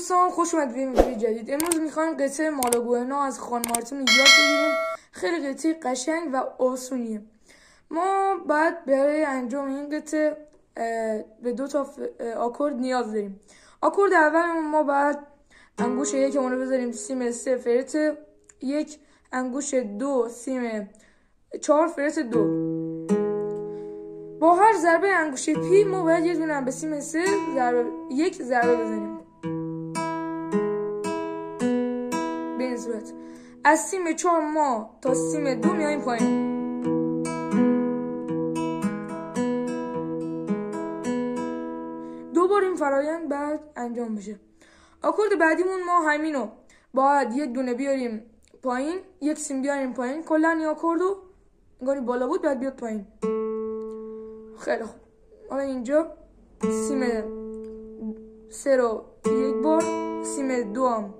دوستان خوش اومدید به این ویدیو جدید. امروز میخوایم قطعه مالاگوئنا از خوان مارتین یاد بگیریم. خیلی قطعه قشنگ و آسونیه. ما باید برای انجام این قطعه به 2 تا آکورد نیاز داریم. آکورد اول ما باید انگوش 1 رو بذاریم سیم 3 فرت 1، انگوش 2 سیم 4 فرت 2. با هر ضربه انگوشه پی ما باید یه دونه به سیم 3 1 ضربه بزنیم. به این صورت از سیم 4 ما تا سیم 2 میایم پایین. دوبار این فرایند بعد انجام بشه. آکورد بعدیمون ما همینو باید یک دونه بیاریم پایین، 1 سیم بیاریم پایین. کلا این آکوردو انگاری بالا بود بعد بیاد پایین. خیلی خوب. حالا اینجا سیم 3 رو 1 بار، سیم 2 هم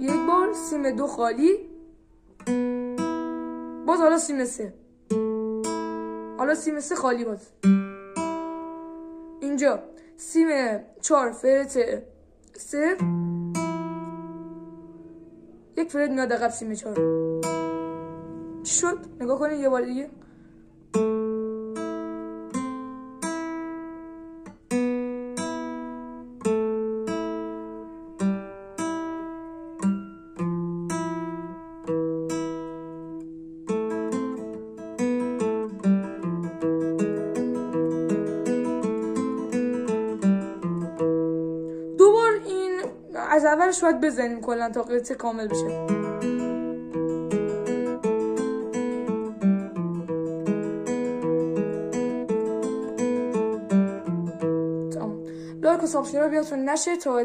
1 بار، سیم 2 خالی، باز حالا سیم 3، حالا سیم 3 خالی باز. اینجا سیم 4 فرت 3، 1 فرت میاد عقب سیم 4. چی شد؟ نگاه کنید یه بار دیگه. از اولش باید بزنیم کلا تا قطعه کامل بشه. تمام. لایک و سابسکرایب یادتون نشه تا